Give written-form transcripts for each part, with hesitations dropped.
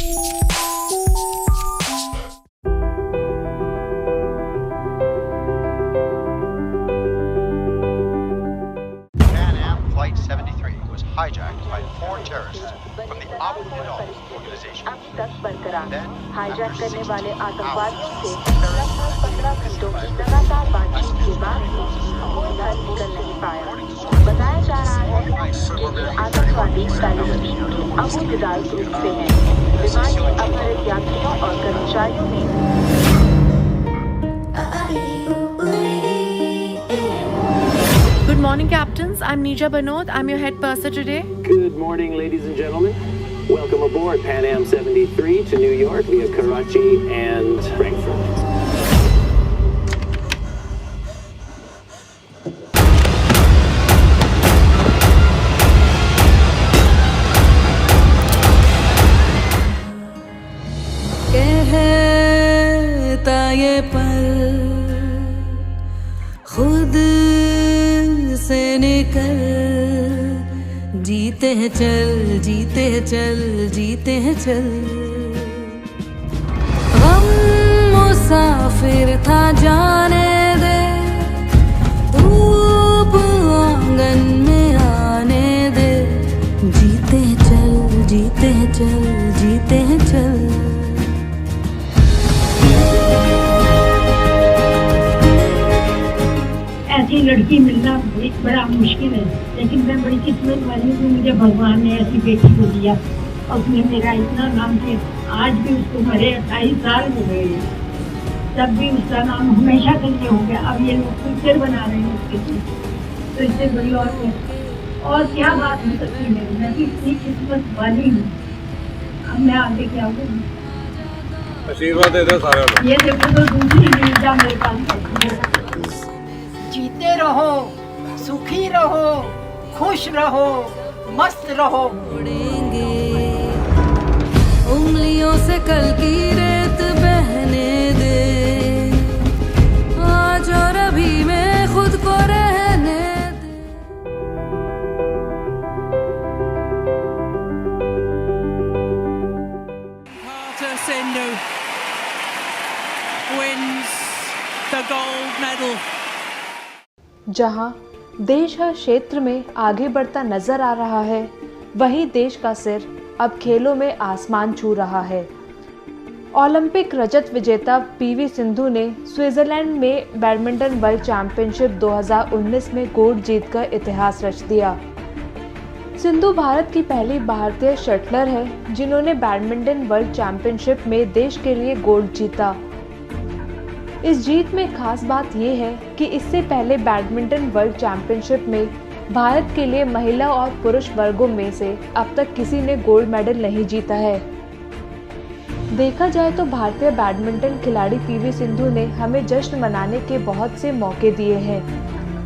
Pan Am Flight 73 was hijacked by 4 terrorists from the Abu Dhabi organization. अब तक बरकरार Then, hijack after करने 16 वाले आतंकवादियों से hours, लगभग 15 घंटों की लगातार बातचीत के बाद भी कोई हल निकल नहीं पाया। बताया जा रहा है कि ये आतंकवादी पैलेस्टीन के अबू गिदाल ग्रुप से हैं। विमान के अपहृत यात्रियों और कर्मचारियों में Good morning, Captains. I'm Neeja Banod. I'm your head purser today. Good morning, ladies and gentlemen. Welcome aboard Pan Am 73 to New York via Karachi and Frankfurt. कहता ये पल खुद से निकल जीते हैं चल जीते हैं चल जीते हैं चल गम मुसाफिर था जाने दे धूप आंगन में आने दे जीते हैं चल जीते हैं चल जीते हैं चल ऐसी लड़की मिलना बड़ा मुश्किल है, लेकिन मैं बड़ी किस्मत वाली हूँ, मुझे भगवान ने ऐसी बेटी को दिया और उसने मेरा इतना नाम किया। आज भी उसको मरे 28 साल हो गए, तब भी उसका नाम हमेशा के लिए हो गया। अब ये लोग पिक्चर बना रहे हैं उसके लिए, तो इससे बड़ी और क्या बात हो सकती है। मैं भी इतनी किस्मत वाली हूँ। अब मैं आगे क्या करूँ? आशीर्वाद दे दो सारे लोग। ये देखो तो दूसरी वीजा मेरे पास है। जीते रहो, सुखी रहो, खुश रहो, मस्त रहो। उड़ेंगे उंगलियों से कल की रेत बहने दे आज और अभी में खुद को रहने दे। Carter Sindhu wins the gold medal. जहां देश हर क्षेत्र में आगे बढ़ता नजर आ रहा है, वहीं देश का सिर अब खेलों में आसमान छू रहा है। ओलंपिक रजत विजेता पीवी सिंधु ने स्विट्जरलैंड में बैडमिंटन वर्ल्ड चैंपियनशिप 2019 में गोल्ड जीतकर इतिहास रच दिया। सिंधु भारत की पहली भारतीय शटलर है जिन्होंने बैडमिंटन वर्ल्ड चैंपियनशिप में देश के लिए गोल्ड जीता। इस जीत में खास बात यह है कि इससे पहले बैडमिंटन वर्ल्ड चैंपियनशिप में भारत के लिए महिला और पुरुष वर्गों में से अब तक किसी ने गोल्ड मेडल नहीं जीता है। देखा जाए तो भारतीय बैडमिंटन खिलाड़ी पीवी सिंधु ने हमें जश्न मनाने के बहुत से मौके दिए हैं,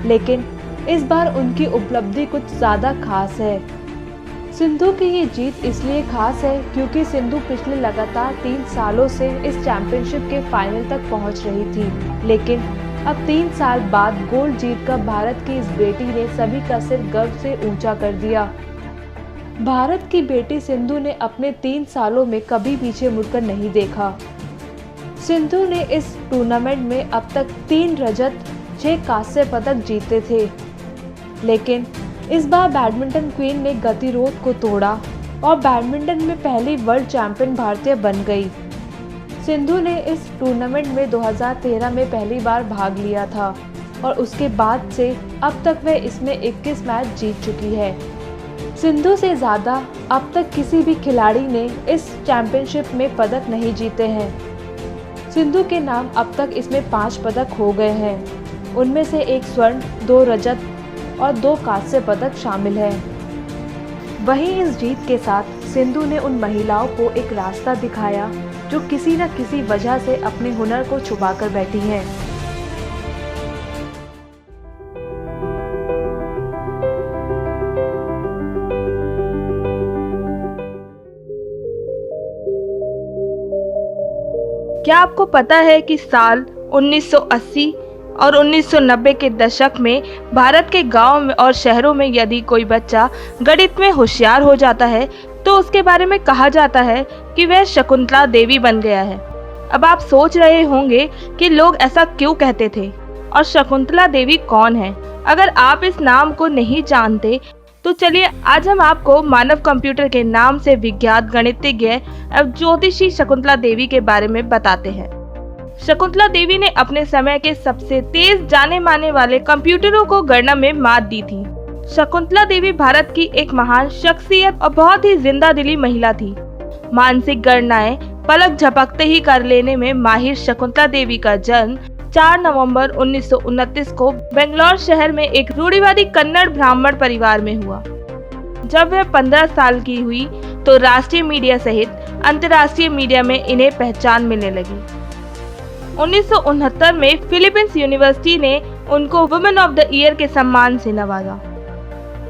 लेकिन इस बार उनकी उपलब्धि कुछ ज़्यादा खास है। सिंधु की ये जीत इसलिए खास है क्योंकि सिंधु पिछले लगातार 3 सालों से इस चैंपियनशिप के फाइनल तक पहुंच रही थी, लेकिन अब 3 साल बाद गोल्ड जीतकर भारत की इस बेटी ने सभी का सिर गर्व से ऊंचा कर दिया। भारत की बेटी सिंधु ने अपने 3 सालों में कभी पीछे मुड़कर नहीं देखा। सिंधु ने इस टूर्नामेंट में अब तक 3 रजत 6 कांस्य पदक जीते थे, लेकिन इस बार बैडमिंटन क्वीन ने गतिरोध को तोड़ा और बैडमिंटन में पहली वर्ल्ड चैंपियन भारतीय बन गई। सिंधु ने इस टूर्नामेंट में 2013 में पहली बार भाग लिया था और उसके बाद से अब तक वह इसमें 21 मैच जीत चुकी है। सिंधु से ज़्यादा अब तक किसी भी खिलाड़ी ने इस चैंपियनशिप में पदक नहीं जीते हैं। सिंधु के नाम अब तक इसमें 5 पदक हो गए हैं, उनमें से 1 स्वर्ण, 2 रजत और 2 कांस्य पदक शामिल हैं। वहीं इस जीत के साथ सिंधु ने उन महिलाओं को एक रास्ता दिखाया जो किसी न किसी वजह से अपने हुनर को छुपाकर बैठी हैं। क्या आपको पता है कि साल 1980 और 1990 के दशक में भारत के गांव में और शहरों में यदि कोई बच्चा गणित में होशियार हो जाता है तो उसके बारे में कहा जाता है कि वह शकुंतला देवी बन गया है। अब आप सोच रहे होंगे कि लोग ऐसा क्यों कहते थे और शकुंतला देवी कौन है। अगर आप इस नाम को नहीं जानते तो चलिए आज हम आपको मानव कंप्यूटर के नाम से विख्यात गणितज्ञ एवं ज्योतिषी शकुंतला देवी के बारे में बताते हैं। शकुंतला देवी ने अपने समय के सबसे तेज जाने माने वाले कंप्यूटरों को गणना में मात दी थी। शकुंतला देवी भारत की एक महान शख्सियत और बहुत ही जिंदा दिली महिला थी। मानसिक गणनाएं पलक झपकते ही कर लेने में माहिर शकुंतला देवी का जन्म 4 नवंबर 1929 को बेंगलोर शहर में एक रूढ़िवादी कन्नड़ ब्राह्मण परिवार में हुआ। जब वह 15 साल की हुई तो राष्ट्रीय मीडिया सहित अंतर्राष्ट्रीय मीडिया में इन्हें पहचान मिलने लगी। 1969 में फिलीपींस यूनिवर्सिटी ने उनको वुमेन ऑफ द ईयर के सम्मान से नवाजा।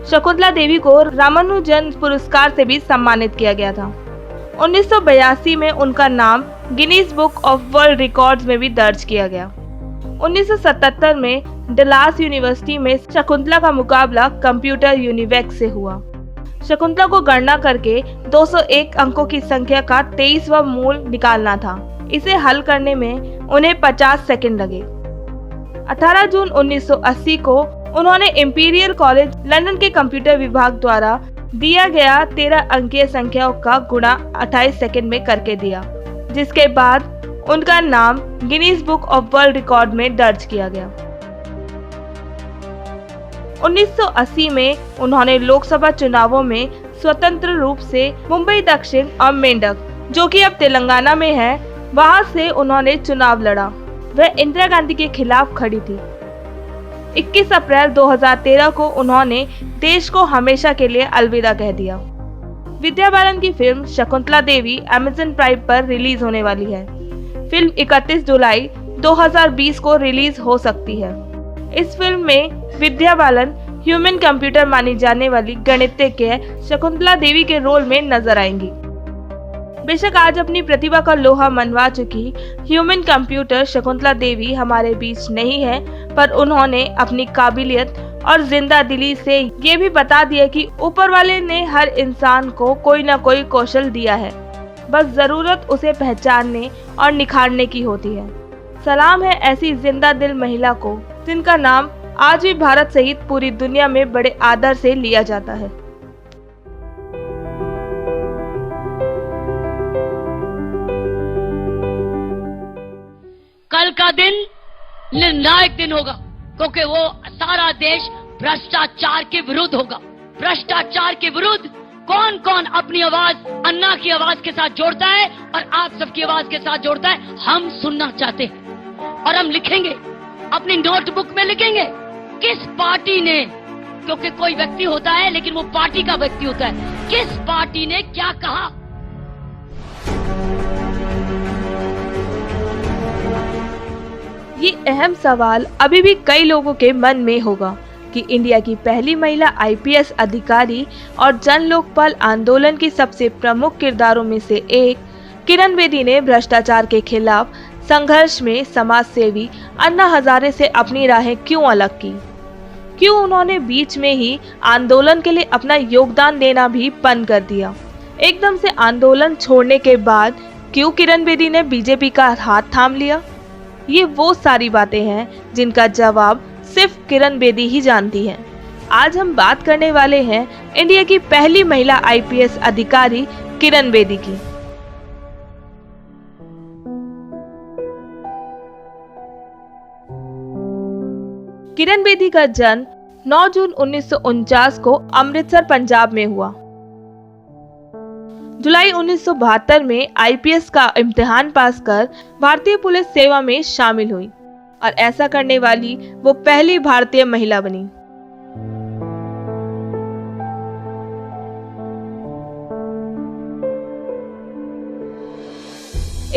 शकुंतला देवी को रामानुजन पुरस्कार से भी सम्मानित किया गया था। 1982 में उनका नाम Guinness book of world records में भी दर्ज किया गया। 1977 में डलास यूनिवर्सिटी में शकुंतला का मुकाबला कंप्यूटर यूनिवेक से हुआ। शकुंतला को गणना करके 201 अंकों की संख्या का 23वां मूल निकालना था। इसे हल करने में उन्हें 50 सेकंड लगे। 18 जून 1980 को उन्होंने इंपीरियल कॉलेज लंदन के कंप्यूटर विभाग द्वारा दिया गया 13 अंकीय संख्याओं का गुणा 28 सेकंड में करके दिया, जिसके बाद उनका नाम Guinness book of world record में दर्ज किया गया। 1980 में उन्होंने लोकसभा चुनावों में स्वतंत्र रूप से मुंबई दक्षिण और मेंढक, जो कि अब तेलंगाना में है, वहां से उन्होंने चुनाव लड़ा। वह इंदिरा गांधी के खिलाफ खड़ी थी। 21 अप्रैल 2013 को उन्होंने देश को हमेशा के लिए अलविदा कह दिया। विद्या बालन की film Shakuntala Devi Amazon prime पर रिलीज होने वाली है। फिल्म 31 जुलाई 2020 को रिलीज हो सकती है। इस फिल्म में विद्या बालन ह्यूमन कंप्यूटर मानी जाने वाली गणितज्ञ शकुंतला देवी के रोल में नजर आएंगी। बेशक आज अपनी प्रतिभा का लोहा मनवा चुकी ह्यूमन कंप्यूटर शकुंतला देवी हमारे बीच नहीं है, पर उन्होंने अपनी काबिलियत और जिंदा दिली से ये भी बता दिया कि ऊपर वाले ने हर इंसान को कोई न कोई कौशल दिया है, बस जरूरत उसे पहचानने और निखारने की होती है। सलाम है ऐसी जिंदा दिल महिला को, जिनका नाम आज भी भारत सहित पूरी दुनिया में बड़े आदर से लिया जाता है। कल का दिन निर्णायक दिन होगा, क्योंकि वो सारा देश भ्रष्टाचार के विरुद्ध होगा। भ्रष्टाचार के विरुद्ध कौन कौन अपनी आवाज अन्ना की आवाज के साथ जोड़ता है और आप सबकी आवाज के साथ जोड़ता है, हम सुनना चाहते हैं। और हम लिखेंगे, अपनी नोटबुक में लिखेंगे किस पार्टी ने, क्योंकि कोई व्यक्ति होता है लेकिन वो पार्टी का व्यक्ति होता है, किस पार्टी ने क्या कहा। ये अहम सवाल अभी भी कई लोगों के मन में होगा कि इंडिया की पहली महिला आईपीएस अधिकारी और जन लोकपाल आंदोलन की सबसे प्रमुख किरदारों में से एक किरण बेदी ने भ्रष्टाचार के खिलाफ संघर्ष में समाज सेवी अन्ना हजारे से अपनी राहें क्यों अलग की। क्यों उन्होंने बीच में ही आंदोलन के लिए अपना योगदान देना भी बंद कर दिया। एकदम से आंदोलन छोड़ने के बाद क्यों किरण बेदी ने बीजेपी का हाथ थाम लिया। ये वो सारी बातें हैं जिनका जवाब सिर्फ किरण बेदी ही जानती है। आज हम बात करने वाले हैं इंडिया की पहली महिला आईपीएस अधिकारी किरण बेदी की। किरण बेदी का जन्म 9 जून 1949 को अमृतसर पंजाब में हुआ। जुलाई 1972 में आईपीएस का इम्तिहान पास कर भारतीय पुलिस सेवा में शामिल हुई और ऐसा करने वाली वो पहली भारतीय महिला बनी।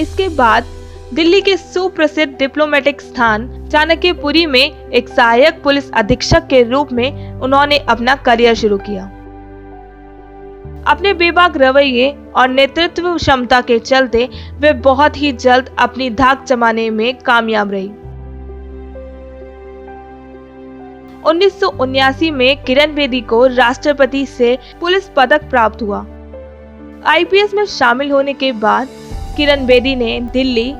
इसके बाद दिल्ली के सुप्रसिद्ध डिप्लोमेटिक स्थान चाणक्यपुरी में एक सहायक पुलिस अधीक्षक के रूप में उन्होंने अपना करियर शुरू किया। अपने बेबाक रवैये और नेतृत्व क्षमता के चलते वे बहुत ही जल्द अपनी धाक जमाने में कामयाब रही। 1979 में किरण बेदी को राष्ट्रपति से पुलिस पदक प्राप्त हुआ। आईपीएस में शामिल होने के बाद किरण बेदी ने दिल्ली,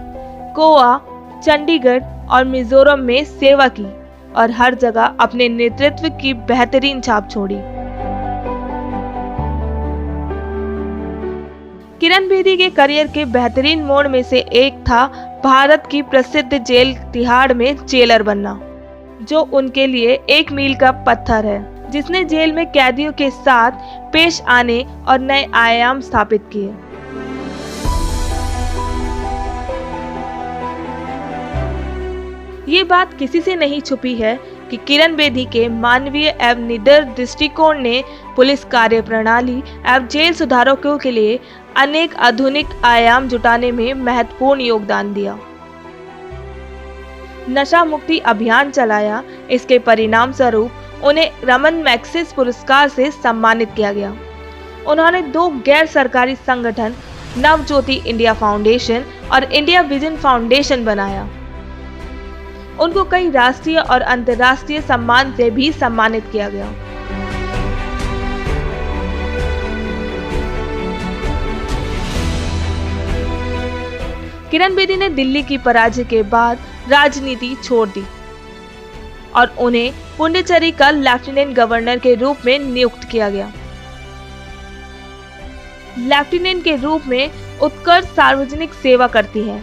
गोवा, चंडीगढ़ और मिजोरम में सेवा की और हर जगह अपने नेतृत्व की बेहतरीन छाप छोड़ी। किरण बेदी के करियर के बेहतरीन मोड़ में से एक था भारत की प्रसिद्ध जेल तिहाड़ में जेलर बनना, जो उनके लिए एक मील का पत्थर है, जिसने जेल में कैदियों के साथ पेश आने और नए आयाम स्थापित किए। ये बात किसी से नहीं छुपी है कि किरण बेदी के मानवीय एवं निडर दृष्टिकोण ने पुलिस कार्यप्रणाली एवं जेल सुधारकों के लिए अनेक आधुनिक आयाम जुटाने में महत्वपूर्ण योगदान दिया। नशा मुक्ति अभियान चलाया। इसके परिणाम स्वरूप उन्हें रमन मैग्सेसे पुरस्कार से सम्मानित किया गया। उन्होंने 2 गैर सरकारी संगठन नवज्योति इंडिया फाउंडेशन और इंडिया विजन फाउंडेशन बनाया। उनको कई राष्ट्रीय और अंतर्राष्ट्रीय सम्मान से भी सम्मानित किया गया। किरण बेदी ने दिल्ली की पराजय के बाद राजनीति छोड़ दी और उन्हें पुडुचेरी का लेफ्टिनेंट गवर्नर के रूप में नियुक्त किया गया। लेफ्टिनेंट के रूप में उत्कर्ष सार्वजनिक सेवा करती हैं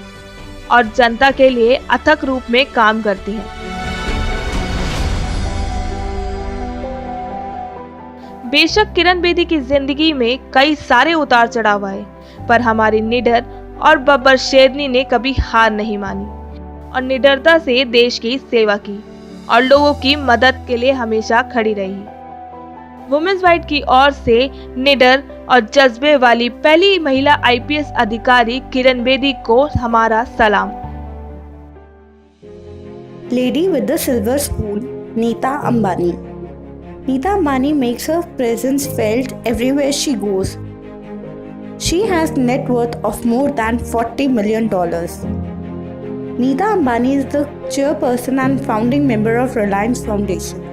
और जनता के लिए अथक रूप में काम करती हैं। बेशक किरण बेदी की जिंदगी में कई सारे उतार चढ़ाव आए, पर हमारी निडर और बब्बर शेरनी ने कभी हार नहीं मानी और निडरता से देश की सेवा की और लोगों की मदद के लिए हमेशा खड़ी रही। वुमेन्स राइट की ओर से निडर और जज्बे वाली पहली महिला आईपीएस अधिकारी किरण बेदी को हमारा सलाम। Lady with the silver spoon, Neeta Ambani. Neeta Ambani makes her presence felt everywhere she goes. She has net worth of more than $40 million. Neeta Ambani is the chairperson and founding member of Reliance Foundation.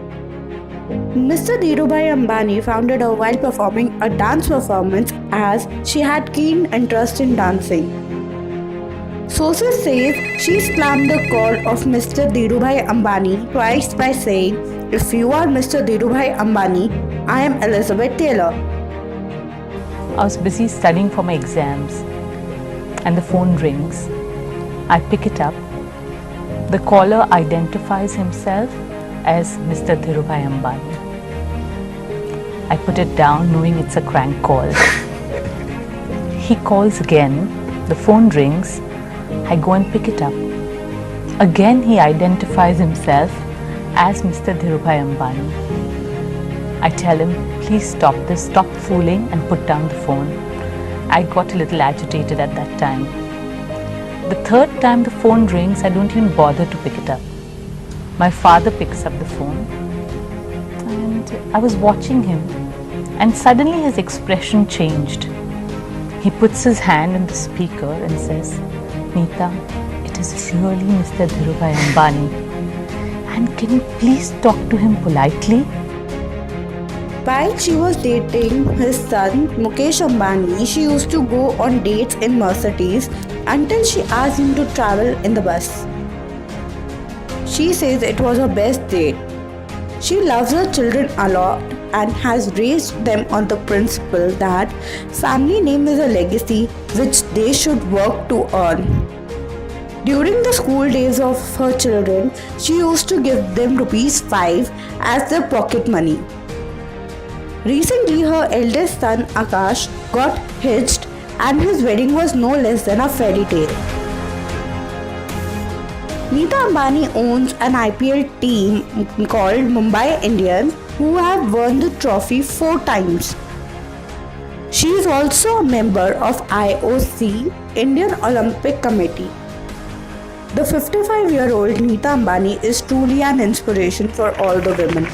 Mr. Dhirubhai Ambani founded her while performing a dance performance as she had keen interest in dancing. Sources say she slammed the call of Mr. Dhirubhai Ambani twice by saying, "If you are Mr. Dhirubhai Ambani, I am Elizabeth Taylor." I was busy studying for my exams and the phone rings. I pick it up. The caller identifies himself as Mr. Dhirubhai Ambani. I put it down knowing it's a crank call. He calls again. The phone rings. I go and pick it up. Again he identifies himself as Mr. Dhirubhai Ambani. I tell him, please stop this, stop fooling and put down the phone. I got a little agitated at that time. The third time the phone rings, I don't even bother to pick it up. My father picks up the phone and I was watching him and suddenly his expression changed. He puts his hand in the speaker and says, "Neeta, it is really Mr. Dhirubhai Ambani. And can you please talk to him politely?" While she was dating his son Mukesh Ambani, she used to go on dates in Mercedes until she asked him to travel in the bus. She says it was her best date. She loves her children a lot and has raised them on the principle that family name is a legacy which they should work to earn. During the school days of her children, she used to give them ₹5 as their pocket money. Recently, her eldest son Akash got hitched and his wedding was no less than a fairy tale. Neeta Ambani owns an IPL team called Mumbai Indians who have won the trophy 4 times. She is also a member of IOC, Indian Olympic Committee. The 55-year-old Neeta Ambani is truly an inspiration for all the women.